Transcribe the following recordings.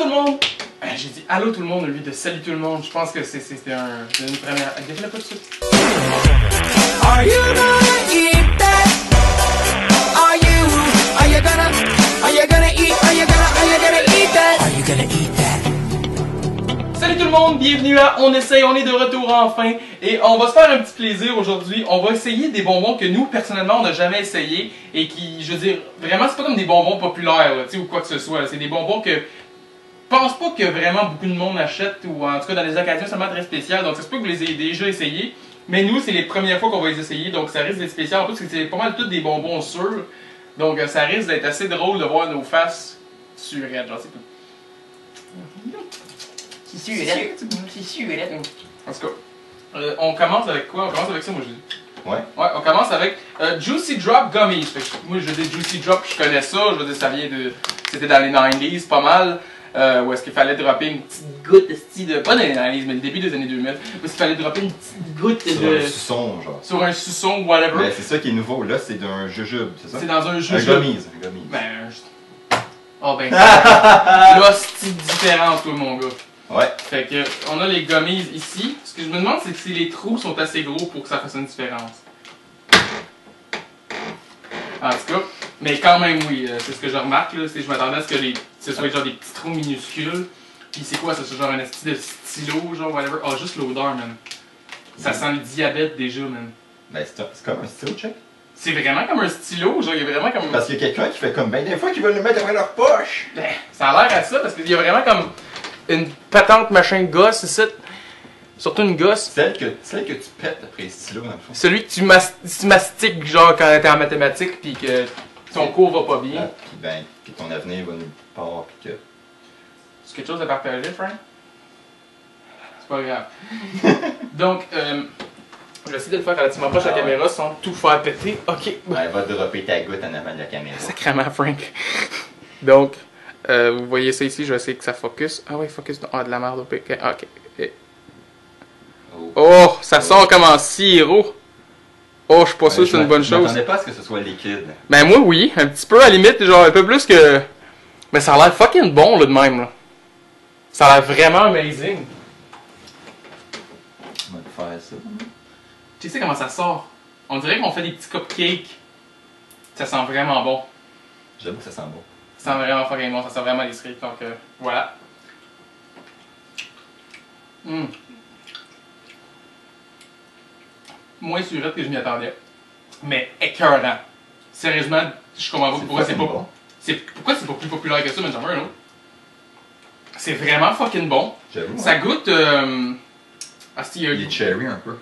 tout le monde! J'ai dit allô tout le monde au lieu de salut tout le monde. Je pense que c'était une première. Défile pas tout de suite. Are you gonna eat that? Are you gonna eat that? Are you gonna eat that? Salut tout le monde, bienvenue à On Essaye, on est de retour enfin. Et on va se faire un petit plaisir aujourd'hui. On va essayer des bonbons que nous, personnellement, on n'a jamais essayé. Et qui, je veux dire, vraiment, c'est pas comme des bonbons populaires, là, ou quoi que ce soit. C'est des bonbons que je pense pas que vraiment beaucoup de monde achète, ou en tout cas dans des occasions seulement très spéciales. Donc ça se peut que vous les ayez déjà essayés. Mais nous, c'est les premières fois qu'on va les essayer, donc ça risque d'être spécial. En plus, c'est pas mal tous des bonbons sûrs. Donc ça risque d'être assez drôle de voir nos faces surettes, genre c'est tout. C'est surette. C'est surette. En tout cas, on commence avec quoi? On commence avec ça, moi je dis. Ouais. Ouais, on commence avec Juicy Drop Gummies. Fait que, moi je dis Juicy Drop, je connais ça, je veux dire ça vient de... C'était dans les 90s, pas mal. Où est-ce qu'il fallait dropper une petite goutte de style de... Pas dans les 90s, mais le début des années 2000. Où est-ce qu'il fallait dropper une petite goutte Sur de... un suçon, genre. Sur un suçon, whatever. Mais c'est ça qui est nouveau, là, c'est d'un jujube, c'est ça? C'est dans un jujube. Un gummies, un gummies. Ben... Oh ben... là, c'est une différence, toi, mon gars. Ouais. Fait que, on a les gummies ici. Ce que je me demande, c'est que si les trous sont assez gros pour que ça fasse une différence. En tout cas, mais quand même, oui, c'est ce que je remarque, là. Je m'attendais à ce que ce soit genre des petits trous minuscules. Puis c'est quoi, ça? C'est genre un esti de stylo, genre, whatever. Ah, juste l'odeur, man. Ça sent le diabète déjà, man. Ben, c'est comme un stylo, check. C'est vraiment comme un stylo, genre, il y a vraiment comme... Parce qu'il y a quelqu'un qui fait comme ben des fois qui veulent le mettre après leur poche. Ben, ça a l'air à ça, parce qu'il y a vraiment comme une patente machin gosse ici. Surtout une gosse. Celle que tu pètes après le stylo, dans le fond. Celui que tu mastiques, genre, quand t'es en mathématiques, pis que ton cours va pas bien. Puis ben, que ton avenir va nulle part, pis que... C'est quelque chose à partager, Frank? C'est pas grave. Donc, je vais essayer de le faire relativement proche de la caméra sans tout faire péter. Ok. Elle va dropper ta goutte en avant de la caméra. Sacrément, Frank. Donc, vous voyez ça ici, je vais essayer que ça focus. Ah ouais, focus. Ah, de la merde au piquet. Ah, ok. Oh, ça sort comme en sirop. Oh, je suis pas sûr que c'est une bonne chose. Je m'attendais pas à ce que ce soit liquide. Ben moi, oui. Un petit peu, à la limite, genre un peu plus que... Mais ça a l'air fucking bon, là, de même, là. Ça a l'air vraiment amazing. On va te faire ça. Tu sais comment ça sort? On dirait qu'on fait des petits cupcakes. Ça sent vraiment bon. J'avoue que ça sent bon. Ça sent vraiment fucking bon, ça sent vraiment les cerises, donc voilà. Moins surette que je m'y attendais. Mais écœurant. Sérieusement, je comprends pas pourquoi c'est pas... bon. Pourquoi c'est pas plus populaire que ça, mais j'en veux un autre. C'est vraiment fucking bon. J'avoue. Ça goûte... Les cherry un peu.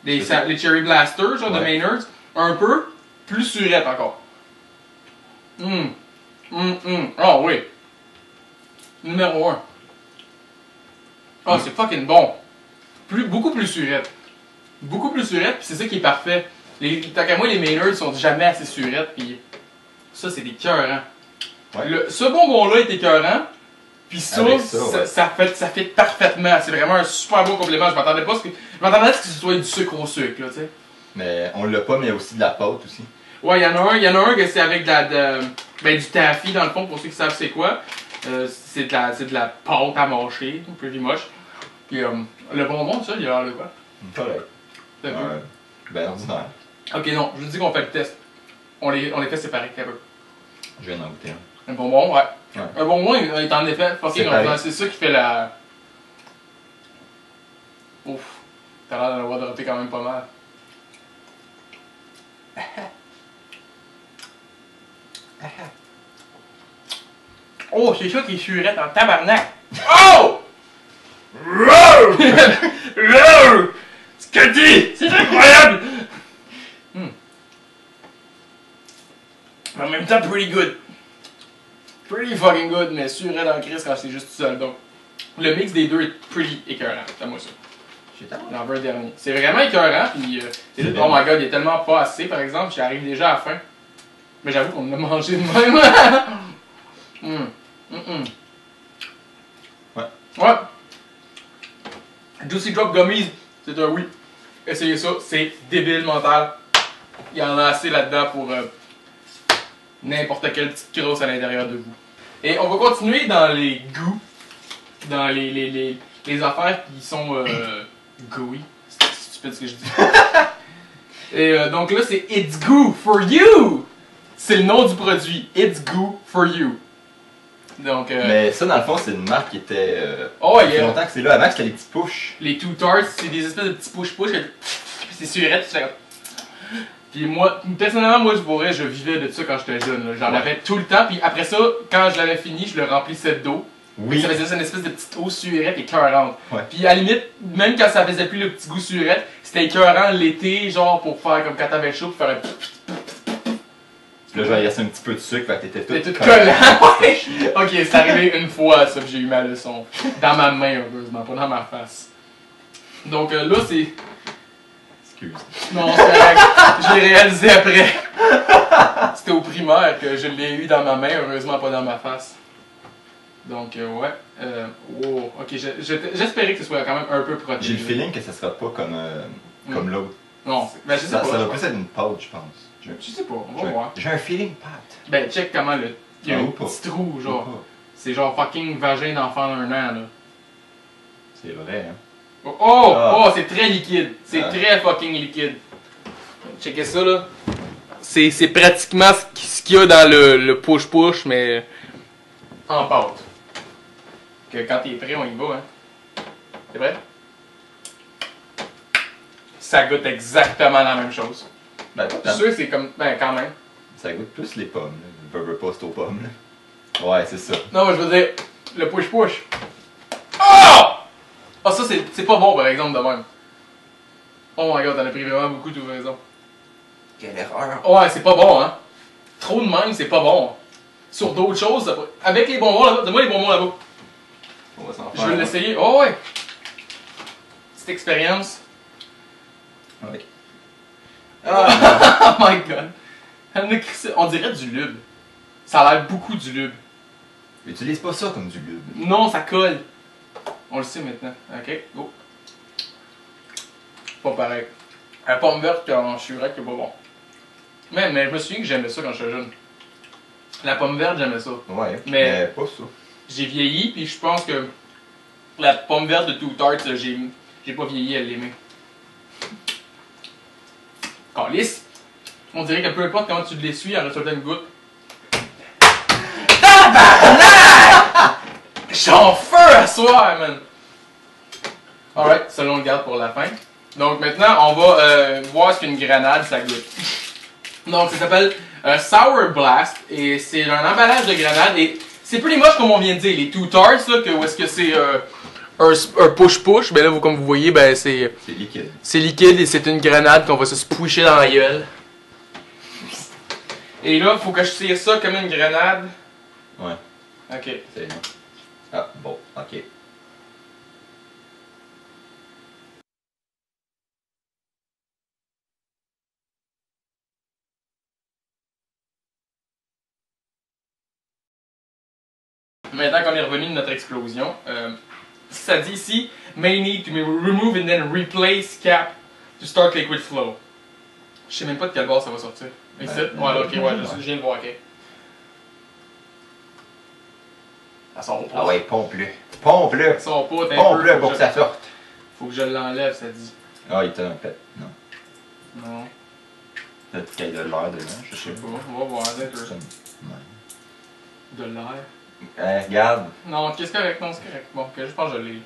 Les Cherry Blaster, genre de Maynards, un peu plus surette encore. Oh oui. Numéro 1. Oh, c'est fucking bon. Beaucoup plus surette. Beaucoup plus surette, puis c'est ça qui est parfait. Tant qu'à moi, les Maynards sont jamais assez surettes, puis ça, c'est des cœurs, hein. Ouais. Ce bonbon-là est écœurant, puis ça, Avec ça, ça fit parfaitement. C'est vraiment un super beau complément. Je m'attendais à ce que ce soit du sucre au sucre, là, tu sais. Mais on l'a pas, mais il y a aussi de la pâte aussi. Ouais, il y en a un que c'est avec du taffy, dans le fond, pour ceux qui savent c'est quoi. C'est de la pâte à mâcher, un peu vimoche. Puis le bonbon, ça, il a l'air de quoi? Correct. T'as vu? Ben ordinaire. Ok, non, je vous dis qu'on fait le test. On les fait séparer, un peu. Je viens d'en goûter un. Un bonbon, ouais. Ouais. Un bonbon, il est en effet fucking ordinaire. C'est ça qui fait la... Ouf. T'as l'air d'en avoir droppé quand même pas mal. Oh, c'est ça qui est surette en tabarnak. Oh! Ce que dit, c'est incroyable! En même temps, pretty good. Pretty fucking good, mais surette en crise quand c'est juste tout seul. Donc, le mix des deux est pretty écœurant. C'est moi ça. J'en veux un dernier. C'est vraiment écœurant, puis oh my god, il y a tellement pas assez, par exemple, j'arrive déjà à la fin. Mais j'avoue qu'on l'a mangé de même. Ouais. Juicy Drop Gummies, c'est un oui. Essayez ça, c'est débile mental. Il y en a assez là-dedans pour n'importe quelle petite crosse à l'intérieur de vous. Et on va continuer dans les goûts dans les affaires qui sont gooey. C'est stupide ce que je dis. Et donc là, c'est It's Goo for You! C'est le nom du produit. It's Goo for You. Donc, Mais ça, dans le fond, c'est une marque qui était. Oh, ça fait longtemps que c'est là. Avant, c'était les petits push. Les Two Tarts, c'est des espèces de petits push-push. C'est surette, c'est comme. Puis moi, personnellement, moi, je vivais de ça quand j'étais jeune. J'en avais tout le temps. Puis après ça, quand je l'avais fini, je le remplissais d'eau. Oui. Ça faisait juste une espèce de petite eau surette écœurante. Ouais. Puis à la limite, même quand ça faisait plus le petit goût surette, c'était écœurant l'été, genre pour faire comme quand t'avais chaud, pour faire un. Puis là, genre, il restait un petit peu de sucre, fait que t'étais C'était tout tout collant. Ouais. Ok, c'est arrivé une fois, ça, que j'ai eu ma leçon. Dans ma main, heureusement, pas dans ma face. Donc là, c'est. Excuse. Non, c'est correct. Je l'ai réalisé après. C'était au primaire que je l'ai eu dans ma main, heureusement pas dans ma face. Donc, ouais. Wow. Ok, j'espérais que ce soit quand même un peu protégé. J'ai le feeling que ça sera pas comme l'autre. Non, mais je sais Ça pas. va plus être une pâte, je pense. Je sais pas, on va voir. J'ai un feeling pâte. Ben, check comment le. Il y a Ah, un ou pas. petit trou, genre. Ou pas. C'est genre fucking vagin d'enfant d'1 an, là. C'est vrai, hein. Oh, c'est très liquide. C'est Ah. très fucking liquide. Checkez ça, là. C'est pratiquement ce qu'il y a dans le push-push, mais en pâte. Que quand t'es prêt, on y va, hein. T'es prêt? Ça goûte exactement la même chose. Ben, pas Je tant. suis sûr que c'est comme. Ben, quand même. Ça goûte plus les pommes, là. Veux pas, c'est aux pommes, là. Ouais, c'est ça. Non, mais je veux dire, le push-push. Ah! Ah, ça, c'est pas bon, par exemple, de même. Oh my god, t'en as pris vraiment beaucoup, tu as raison. Quelle erreur. Ouais, c'est pas bon, hein. Trop de même, c'est pas bon. Sur d'autres choses, ça peut... Avec les bonbons là-bas, donne-moi les bonbons là-bas. On va s'en Je faire. vais l'essayer. Oh ouais. Petite expérience. Ouais. Oh my god. On dirait du lube. Ça a l'air beaucoup du lube. Utilise pas ça comme du lube. Non, ça colle. On le sait maintenant. Ok, go. Pas pareil. La pomme verte en surette, c'est pas bon. Mais je me souviens que j'aimais ça quand j'étais jeune. La pomme verte, j'aimais ça. Ouais, Mais- pas ça. J'ai vieilli, puis je pense que la pomme verte de Two Tarts, j'ai pas vieilli à l'aimer. Calice! On dirait que peu importe comment tu l'essuies, il en reste une goutte. Tabarnak! J'ai en feu à soir, man! Alright, ça on le garde pour la fin. Donc maintenant, on va voir ce qu'une grenade ça goûte. Donc ça s'appelle Sour Blast et c'est un emballage de grenade et c'est plus les moches comme on vient de dire, les Two Tarts là, où est-ce que c'est un push-push, ben là comme vous voyez, ben c'est liquide. c'est liquide et c'est une grenade qu'on va se squisher dans la gueule. Et là, faut que je tire ça comme une grenade. Ouais, Ok. c'est bon. Ah, bon, ok. Maintenant qu'on est revenu de notre explosion, ça dit ici, may need to be remove and then replace cap to start liquid flow. Je sais même pas de quel bord ça va sortir. Ici? Voilà, ok, ouais, je viens de voir, ok. Ça sort pas. Ah ouais, pompe-le. Pompe-le. Ça sort pas, t'es un Pompe-le peu. pour que ça sorte. Faut que je l'enlève, ça dit. Ah, il t'a un pet. Non. Non, Peut-être qu'il y a de l'air dedans, je je sais sais pas. pas, on va voir, peut-être. Ouais. De l'air. Regarde. Non, qu'est-ce que c'est correct? Non, c'est correct. Bon, ok, je pense que je l'ai.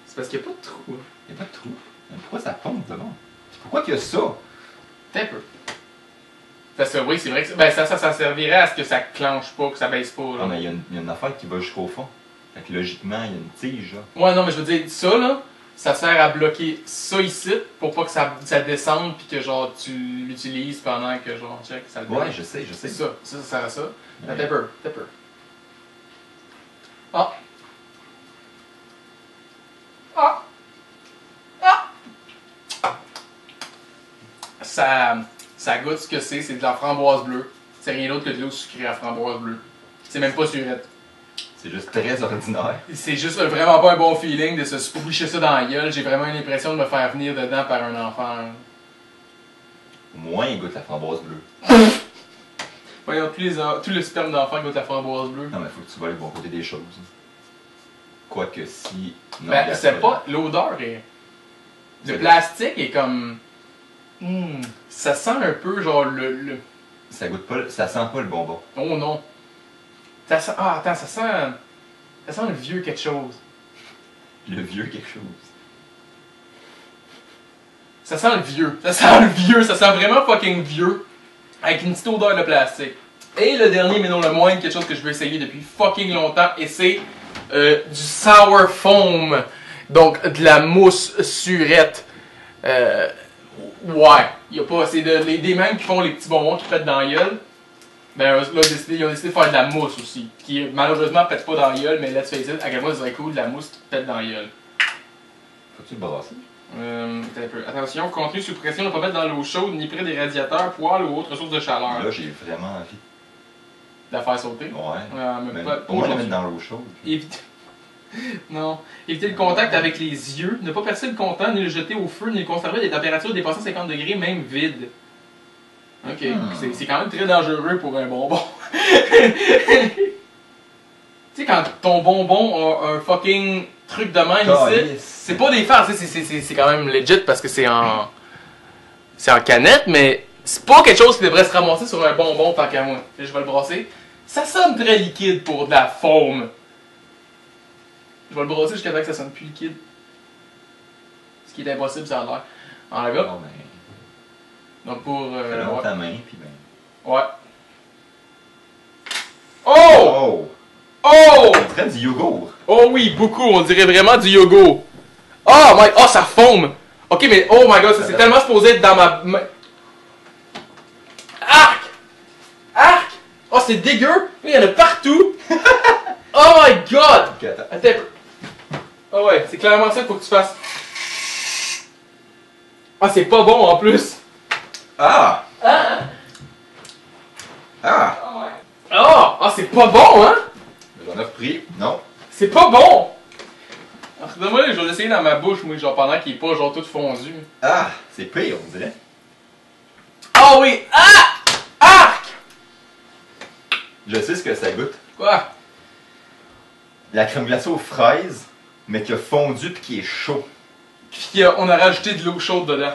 C'est parce qu'il n'y a pas de trou. Il n'y a pas de trou. Mais pourquoi ça pompe d'abord? Pourquoi qu'il y a ça? T'es un peu. Parce que oui, c'est vrai que ben, ça servirait à ce que ça clenche pas, que ça baisse pas. Là. Non, mais il y a une affaire qui va jusqu'au fond. Fait que logiquement, il y a une tige, là. Ouais, non, mais je veux dire, ça là, ça sert à bloquer ça ici pour pas que ça descende pis que genre tu l'utilises pendant que genre, check, ça le bloque. Ouais, je sais. C'est ça sert à ça. Ouais. T'es peur. Ah! Ah! Ah! Ça goûte ce que c'est de la framboise bleue. C'est rien d'autre que de l'eau sucrée à framboise bleue. C'est même pas surette. C'est juste très ordinaire. C'est juste vraiment pas un bon feeling de se squisher ça dans la gueule. J'ai vraiment l'impression de me faire venir dedans par un enfant. Au moins, il goûte la framboise bleue. Voyons, tout le sperme d'enfant qui goûte la framboise bleue. Non, mais faut que tu vois le bon côté des choses. Quoique si. Non, Ben, regarde c'est ça, pas. L'odeur est. Le C'est- plastique est comme. Ça sent un peu genre Ça goûte pas. Ça sent pas le bonbon. Oh non. Ça sent. Ah, attends, ça sent. Ça sent le vieux quelque chose. Le vieux quelque chose. Ça sent le vieux. Ça sent le vieux. Ça sent vraiment fucking vieux. Avec une petite odeur de plastique. Et le dernier, mais non le moindre, quelque chose que je veux essayer depuis fucking longtemps. Et c'est du sour foam. Donc de la mousse surette. Ouais. Y a pas. C'est des mêmes qui font les petits bonbons qui pètent dans la gueule. Ben là, ils ont décidé de faire de la mousse aussi. Qui malheureusement pète pas dans la gueule, mais let's face it, à quel point ça serait cool de la mousse qui pète dans la gueule. Faut-tu le brasser? Attends un peu. Attention, contenu sous pression, ne pas mettre dans l'eau chaude ni près des radiateurs, poêles ou autres sources de chaleur. Là, j'ai vraiment envie. De la faire sauter. Ouais. Mais Mais pas pour moi, la aujourd'hui. mettre dans l'eau chaude. Éviter... Non. Éviter le contact avec les yeux. Ne pas percer le contenant, ni le jeter au feu, ni le conserver à des températures dépassant 50 degrés, même vide. Ok. C'est quand même très dangereux pour un bonbon. Tu sais, quand ton bonbon a un fucking truc de même ici, c'est pas des farces, c'est quand même legit parce que c'est en. C'est en canette, mais c'est pas quelque chose qui devrait se ramasser sur un bonbon tant qu'à moi. Je vais le brasser. Ça sonne très liquide pour de la foam. Je vais le brasser jusqu'à temps que ça sonne plus liquide. Ce qui est impossible, ça a l'air. En gars. Non, mais. Donc pour. Fais-le dans Ouais. ta main, puis ben. Ouais. Oh! Oh! Oh! On dirait du yogourt. Oh oui, beaucoup, on dirait vraiment du yogourt. Oh my, oh ça foam. Ok, mais oh my god, ça c'est tellement supposé être dans ma main. Arc! Arc! Oh c'est dégueu! Il y en a partout! Oh my god! Ok, attends. Attends un peu. Ah ouais, c'est clairement ça qu'il faut que tu fasses. Ah c'est pas bon en plus. Ah! Ah! Oh! Ah c'est pas bon hein! J'en ai repris. Non. C'est pas bon! Alors, donne-moi, je vais l'essayer dans ma bouche, moi, genre pendant qu'il est pas genre tout fondu. Ah! C'est pire, on dirait. Ah oui! Ah! Arc! Je sais ce que ça goûte. Quoi? La crème glacée aux fraises, mais qui a fondu puis qui est chaud. Puis on a rajouté de l'eau chaude dedans.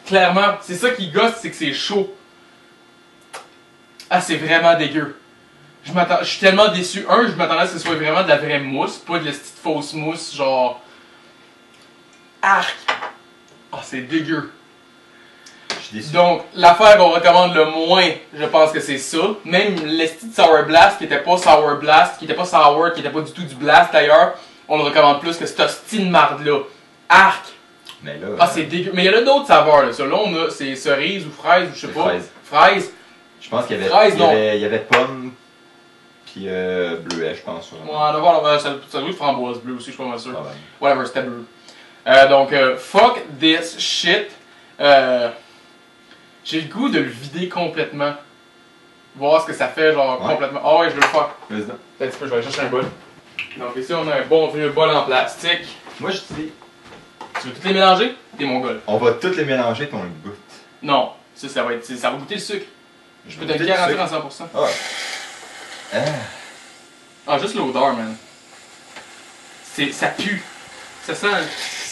Clairement, c'est ça qui gosse, c'est que c'est chaud. Ah, c'est vraiment dégueu. Je suis tellement déçu. Je m'attendais à ce que ce soit vraiment de la vraie mousse, pas de la petite fausse mousse, genre. Arc! Ah, c'est dégueu. Je suis déçu. Donc, l'affaire qu'on recommande le moins, je pense que c'est ça. Même l'esti de Sour Blast, qui était pas Sour Blast, qui était pas Sour, qui était pas du tout du Blast d'ailleurs, on le recommande plus que cette hostie de marde-là. Arc! Mais là. Ah, c'est dégueu. Mais il y en a d'autres saveurs, là. Ça, là, on a, c'est cerise ou fraise, ou je sais C'est pas. fraise. Fraise. Je pense qu'il y avait. Fraise, il, y avait il y avait pomme. Puis bleuet, je pense. Ouais, d'abord, ça doit être framboise bleue aussi, je suis pas mal sûr. Ah ouais. Whatever, c'était bleu. Donc, fuck this shit. J'ai le goût de le vider complètement. Voir ce que ça fait, genre, Ouais. complètement. Ah ouais, je veux le faire. Vas-y donc. Attends un petit peu, je vais aller chercher un bol. Donc ici, on a un bon vieux bol en plastique. Moi, je dis. Tu veux toutes les mélanger? T'es mon gars. On va toutes les mélanger puis on le goûte. Non, ça va être, ça va goûter le sucre. Je peux te le goûter garantir du à sucre. 100%. Ah. Ah. Ah, juste l'odeur, man. Ça pue. Ça sent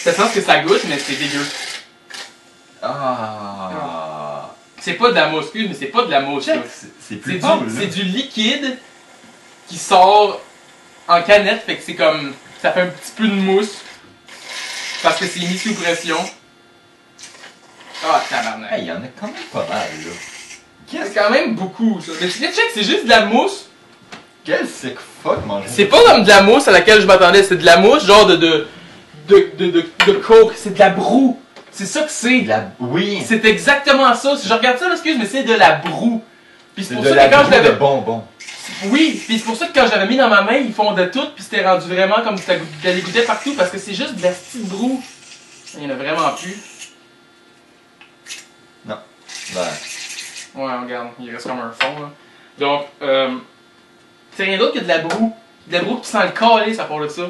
ce que ça goûte, mais c'est dégueu. Ah. C'est pas de la mousse, excuse, mais c'est pas de la mousse. là. Check, c'est C'est plus du, pâle, c'est là. du liquide qui sort en canette, fait que c'est comme. Ça fait un petit peu de mousse. Parce que c'est mis sous pression. Ah, tabarnak. Hey, il y en a quand même pas mal, là. C'est quand même beaucoup, ça. Mais check, c'est juste de la mousse. Quel sick fuck manger. C'est pas comme de la mousse à laquelle je m'attendais, c'est de la mousse genre de coke, c'est de la broue. C'est ça que c'est. Oui. C'est exactement ça. Si je regarde ça, là, excuse, mais c'est de la broue. Puis c'est C'est pour de ça la que quand je boue de l'avais. bonbons. Oui, puis c'est pour ça que quand je l'avais mis dans ma main, ils fondaient tout, puis c'était rendu vraiment comme ça goûtait partout parce que c'est juste de la petite broue. Il y en a vraiment plus. Non. Ben. Ouais, regarde, il reste comme un fond là. Donc, c'est rien d'autre que de la broue. De la broue qui sent le calé, ça part de ça.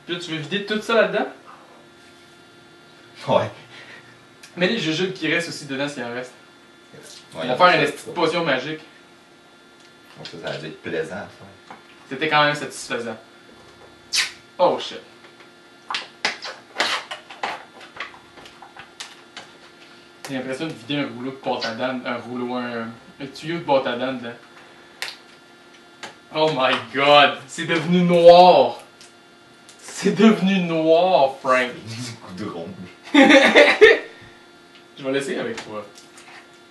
Puis là, tu veux vider tout ça là-dedans? Ouais. Mais les jujubes qui restent aussi dedans s'il en reste. On va faire une petite potion magique. Donc ça va être plaisant à faire. C'était quand même satisfaisant. Oh shit. J'ai l'impression de vider un rouleau de pâte à dents, un tuyau de pâte à dents dedans. Oh my god, c'est devenu noir. C'est devenu noir, Frank. Du goudron. Je vais l'essayer avec toi.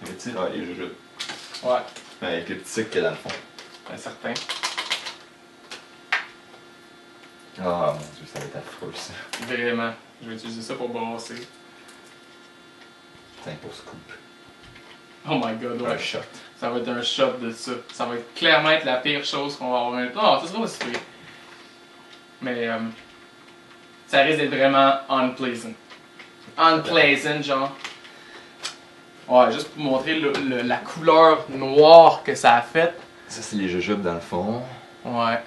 Les petits, ah, les jujubes. Ouais, Avec le petit sucre qu'il y a dans le fond. ben certain. Ah mon dieu, ça va être affreux ça. Vraiment. Je vais utiliser ça pour brasser. Tiens, pour scoop. Oh my god, ouais. Un shot. Ça va être un shot de ça. Ça va être clairement être la pire chose qu'on va avoir. Non, ça sera pas si pire. Mais ça risque d'être vraiment unpleasant. Unpleasant, genre. Ouais, juste pour montrer la couleur noire que ça a fait. Ça, c'est les jujubes dans le fond. Ouais.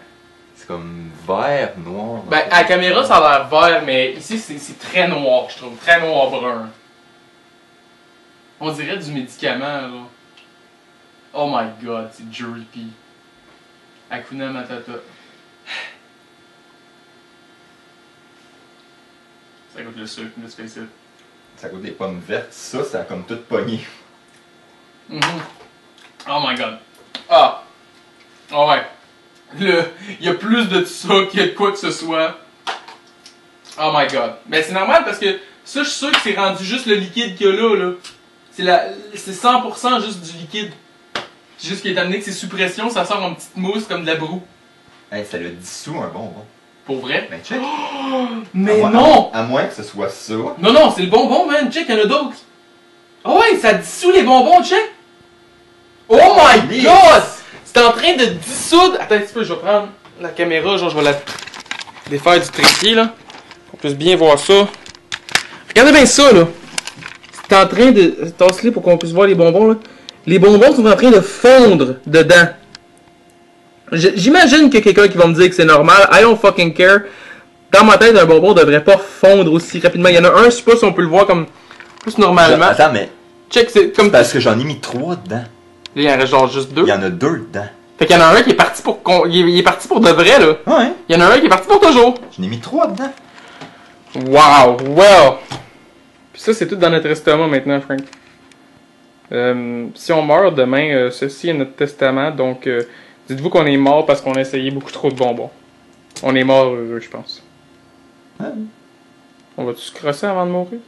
C'est comme vert, noir. Ben, à la caméra, ça a l'air vert, mais ici, c'est très noir, je trouve. Très noir-brun. On dirait du médicament, là. Oh my god, c'est drippy. Hakuna Matata. Ça goûte le sucre, let's face it. Ça goûte des pommes vertes. Ça a comme tout pogné. Mhm. Oh my god. Ah. Ah ouais. Il y a plus de ça qu'il y a de quoi que ce soit. Oh my god. Mais c'est normal parce que ça, je suis sûr que c'est rendu juste le liquide qu'il y a là. C'est 100% juste du liquide. C'est juste qu'il est amené que c'est sous pression, ça sort en petite mousse comme de la broue. Hey, ça le dissout un bonbon. Pour vrai? Ben check. Mais À non! À moins que ce soit ça. Non, non, c'est le bonbon, man. Check, il y en a d'autres. Oh ouais, ça dissout les bonbons, check. Oh my Yes. god! C'est en train de dissoudre. Attends un petit peu, je vais prendre la caméra, genre je vais la défaire du trépied, là. Qu'on puisse bien voir ça. Regardez bien ça, là. C'est en train de... Tasse-les pour qu'on puisse voir les bonbons, là. Les bonbons sont en train de fondre dedans. J'imagine qu'il y a quelqu'un qui va me dire que c'est normal. I don't fucking care. Dans ma tête, un bonbon devrait pas fondre aussi rapidement. Il y en a un, je sais pas si on peut le voir comme plus normalement. Attends, mais. Check, c'est comme... Parce que j'en ai mis 3 dedans. Là, il y en reste genre juste 2. Il y en a 2 dedans. Fait qu'il y en a un qui est parti pour... Il est parti pour de vrai, là. Ouais. Il y en a un qui est parti pour toujours. J'en ai mis 3 dedans. Wow, well. Puis ça, c'est tout dans notre estomac maintenant, Frank. Si on meurt demain, ceci est notre testament, donc dites-vous qu'on est mort parce qu'on a essayé beaucoup trop de bonbons. On est mort heureux, je pense. Ouais. On va-tu se crosser avant de mourir?